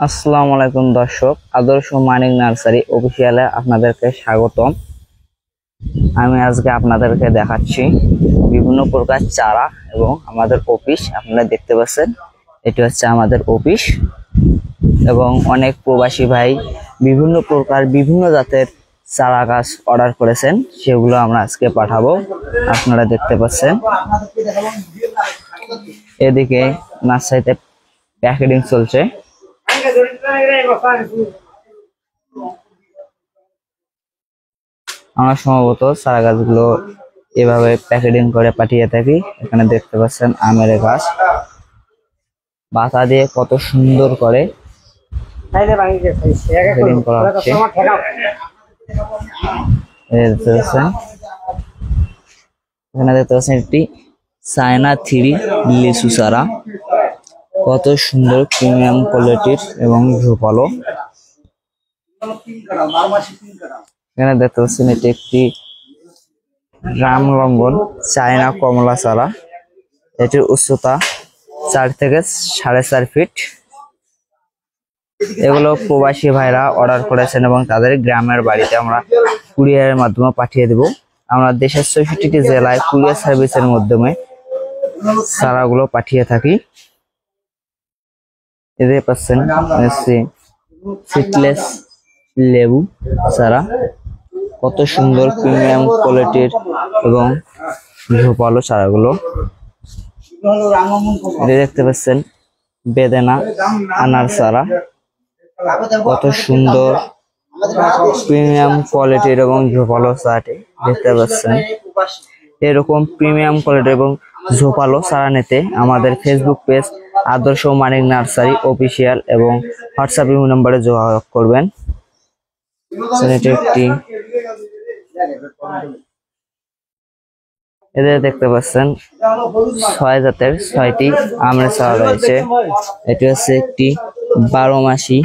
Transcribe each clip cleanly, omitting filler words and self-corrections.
আসসালামু আলাইকুম দর্শক, আদর্শ মানিক নার্সারি অফিসিয়ালে আপনাদেরকে স্বাগতম। আমি আজকে আপনাদেরকে দেখাচ্ছি বিভিন্ন প্রকার চারা এবং আমাদের অফিস। আপনারা দেখতে পাচ্ছেন এটি হচ্ছে আমাদের অফিস এবং অনেক প্রবাসী ভাই বিভিন্ন প্রকার বিভিন্ন জাতের চারা গাছ অর্ডার করেছেন, সেগুলো আমরা আজকে পাঠাবো। আপনারা দেখতে পাচ্ছেন এদিকে নার্সারিতে প্যাকেটিং চলছে। আমরা সম্ভবত চারা গাছগুলো এভাবে প্যাকেটিং করে পাঠিয়ে থাকি। এখানে দেখতে পাচ্ছেন আমের গাছ বাতা দিয়ে কত সুন্দর করে প্যাকেটিং করা হচ্ছে। এখানে দেখতে পাচ্ছেন একটি চায়না 3 লিচু চারা, কত সুন্দর প্রিমিয়াম কোয়ালিটির এবং ঝোপালো। এখানে দেখতে পাচ্ছেন এটি একটি রামলঙ্গন চায়না কমলা চারা, এটির উচ্চতা 4 থেকে 4.5 ফিট। এগুলো প্রবাসী ভাইরা অর্ডার করেছেন এবং তাদের গ্রামের বাড়িতে আমরা কুরিয়ারের মাধ্যমে পাঠিয়ে দেব। আমরা দেশের 64টি জেলায় কুরিয়ার সার্ভিসের মাধ্যমে চারাগুলো পাঠিয়ে থাকি। এদের পাচ্ছেন সিডলেস লেবু চারা, কত সুন্দর প্রিমিয়াম কোয়ালিটির এবং ঝোপালো চারাগুলো। দেখতে পাচ্ছেন বেদেনা আনার চারা, কত সুন্দর প্রিমিয়াম কোয়ালিটির এবং ঝোপালো চারাটি দেখতে পাচ্ছেন। এরকম প্রিমিয়াম কোয়ালিটি এবং ঝোপালো চারা নিতে আমাদের ফেসবুক পেজ আদর্শ মানিক নার্সারি অফিসিয়াল এবং হোয়াটসঅ্যাপ নম্বরে যোগাযোগ করবেন। একটি এদের দেখতে পাচ্ছেন 6 জাতের 6টি আমের চারা রয়েছে। এটি হচ্ছে একটি 12 মাসি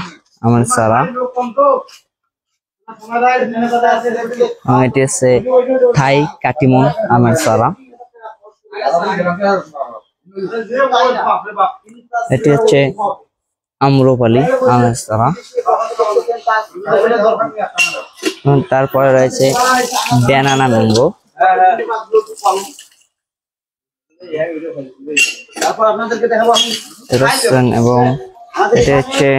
আমের চারা, এটি হচ্ছে থাই কাটিমন আমের চারা, এটি হচ্ছে আম্রপালি আমের চারা, তারপরে রয়েছে ব্যানানা ম্যাঙ্গো, এবং এটা হচ্ছে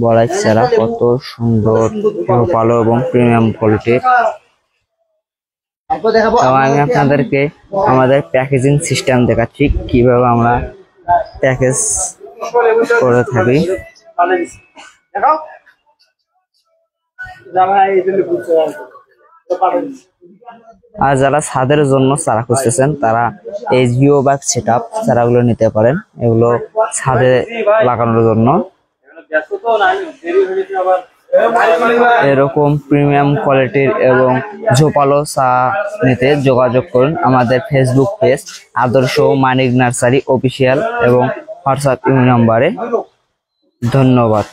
বড়াই চারা, কত সুন্দর ভালো এবং প্রিমিয়াম কোয়ালিটির। আমি আপনাদেরকে আমাদের প্যাকেজিং সিস্টেম দেখাচ্ছি, কিভাবে আমরা প্যাকেজ করে থাকি। আর যারা ছাদের জন্য চারা খুঁজতেছেন তারা এই জিও ব্যাগ সেটআপ চারাগুলো নিতে পারেন, এগুলো ছাদে লাগানোর জন্য। এরকম প্রিমিয়াম কোয়ালিটির এবং ঝোপালো চারা নিতে যোগাযোগ করুন আমাদের ফেসবুক পেজ আদর্শ মানিক নার্সারি অফিসিয়াল এবং হোয়াটসঅ্যাপ নম্বরে। ধন্যবাদ।